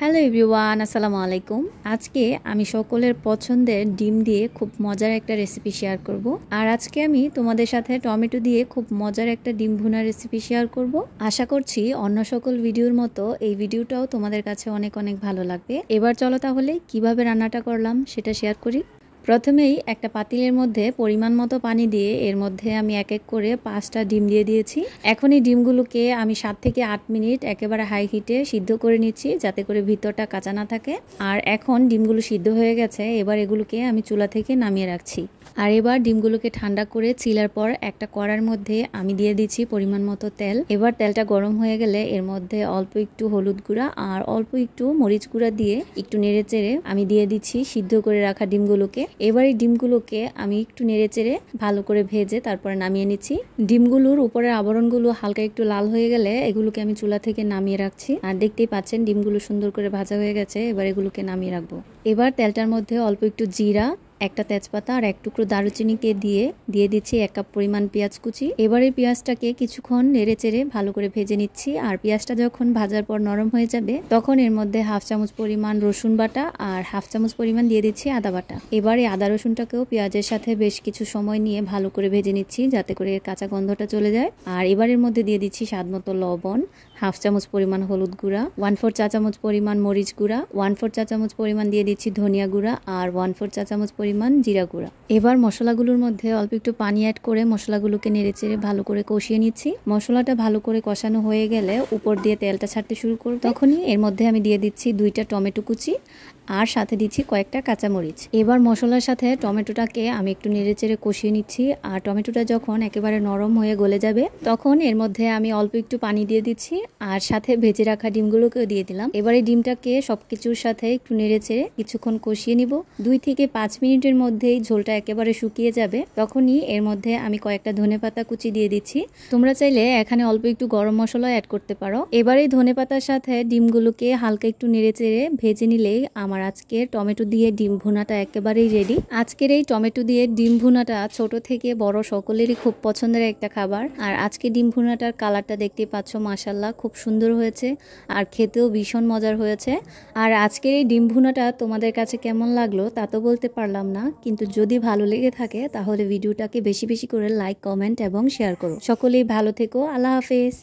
Hello everyone, আসসালামু আলাইকুম। আজকে আমি সকলের পছন্দের ডিম দিয়ে খুব মজার একটা রেসিপি শেয়ার করব। আর আজকে আমি তোমাদের সাথে টমেটো দিয়ে খুব মজার একটা ডিম ভুনা রেসিপি শেয়ার করব। আশা করছি অন্য সকল ভিডিওর মতো এই ভিডিওটাও তোমাদের কাছে অনেক অনেক ভালো লাগবে। এবার চলো তাহলে কিভাবে রান্নাটা করলাম সেটা শেয়ার করি। প্রথমেই একটা পাতিলের মধ্যে পরিমাণ মতো পানি দিয়ে এর মধ্যে আমি এক এক করে 5টা ডিম দিয়ে দিয়েছি। এখন এই ডিমগুলোকে আমি 7 থেকে 8 মিনিট একেবারে হাই হিটে সিদ্ধ করে নিচ্ছি, যাতে করে ভিতরটা কাঁচা না থাকে। আর এখন ডিমগুলো সিদ্ধ হয়ে গেছে, এবার এগুলোকে আমি চুলা থেকে নামিয়ে রাখছি। আর এবার ডিমগুলোকে ঠান্ডা করে চিলার পর একটা কড়ার মধ্যে আমি দিয়ে দিচ্ছি পরিমাণ মতো তেল। এবার তেলটা গরম হয়ে গেলে এর মধ্যে অল্প একটু হলুদ গুঁড়া আর অল্প একটু মরিচ গুঁড়া দিয়ে একটু নেড়ে চেড়ে আমি দিয়ে দিচ্ছি সিদ্ধ করে রাখা ডিমগুলোকে। এবার এই ডিমগুলোকে আমি একটু নেড়ে চেড়ে ভালো করে ভেজে তারপরে নামিয়ে নিচ্ছি। ডিমগুলোর উপরের আবরণগুলো হালকা একটু লাল হয়ে গেলে এগুলোকে আমি চুলা থেকে নামিয়ে রাখছি। আর দেখতেই পাচ্ছেন ডিমগুলো সুন্দর করে ভাজা হয়ে গেছে। এবার এগুলোকে নামিয়ে রাখবো। এবার তেলটার মধ্যে অল্প একটু জিরা, একটা তেজপাতা আর এক টুকরো দারুচিনিকে দিয়ে দিচ্ছি 1 কাপ পরিমাণ পেঁয়াজ কুচি। এবারে পেঁয়াজটাকে কিছুক্ষণ নেড়ে চেড়ে ভালো করে ভেজে নিচ্ছি। আর পেঁয়াজটা যখন ভাজার পর নরম হয়ে যাবে তখন এর মধ্যে 1/2 চামচ পরিমাণ রসুন বাটা আর 1/2 চামচ পরিমাণ দিয়ে দিচ্ছি আদা বাটা। এবারে আদা রসুনটাকেও পেঁয়াজের সাথে বেশ কিছু সময় নিয়ে ভালো করে ভেজে নিচ্ছি, যাতে করে এর কাঁচা গন্ধটা চলে যায়। আর এবারের মধ্যে দিয়ে দিচ্ছি স্বাদ মতো লবণ, 1/2 চামচ পরিমাণ হলুদ গুঁড়া, 1/4 চা চামচ পরিমাণ মরিচ গুঁড়া, 1/4 চা চামচ পরিমাণ দিয়ে দিচ্ছি ধনিয়া গুঁড়া আর 1/4 চা চামচ পরিমাণ জিরা গুঁড়া। এবার মশলাগুলোর মধ্যে অল্প একটু পানি অ্যাড করে মশলাগুলোকে নেড়েচেড়ে ভালো করে কষিয়ে নিচ্ছি। মশলাটা ভালো করে কষানো হয়ে গেলে উপর দিয়ে তেলটা ছাড়তে শুরু করব, তখনই এর মধ্যে আমি দিয়ে দিচ্ছি 2টা টমেটো কুচি আর সাথে দিচ্ছি কয়েকটা কাঁচামরিচ। এবার মশলার সাথে টমেটোটাকে আমি একটু নেড়েচেড়ে কষিয়ে নিচ্ছি। আর টমেটোটা যখন একেবারে নরম হয়ে গলে যাবে তখন এর মধ্যে আমি অল্প একটু পানি দিয়ে দিচ্ছি আর সাথে ভেজে রাখা ডিমগুলোকেও দিয়ে দিলাম। এবারে ডিমটাকে সবকিছুর সাথে একটু নেড়েচেড়ে কিছুক্ষণ কষিয়ে নিব। 2 থেকে 5 মিনিটের মধ্যেই ঝোলটা একেবারে শুকিয়ে যাবে। তখনই এর মধ্যে আমি কয়েকটা ধনেপাতা কুচি দিয়ে দিচ্ছি। তোমরা চাইলে এখানে অল্প একটু গরম মশলা অ্যাড করতে পারো। এবারে ধনেপাতার সাথে ডিমগুলোকে হালকা একটু নেড়েচেড়ে ভেজে নিলেই আমার আজকে টমেটো দিয়ে ডিম ভুনাটা একেবারেই রেডি। আজকের এই টমেটো দিয়ে ডিম ভুনাটা ছোট থেকে বড় সকলেরই খুব পছন্দের একটা খাবার। আর আজকে ডিম ভুনাটার কালারটা দেখতেই পাচ্ছ, মাশাআল্লাহ খুব সুন্দর হয়েছে আর খেতেও ভীষণ মজার হয়েছে। আর আজকের এই ডিম ভুনাটা তোমাদের কাছে কেমন লাগলো তা তো বলতে পারলাম না, কিন্তু যদি ভালো লেগে থাকে তাহলে ভিডিওটাকে বেশি বেশি করে লাইক, কমেন্ট এবং শেয়ার করো। সকলেই ভালো থেকো। আল্লাহ হাফেজ।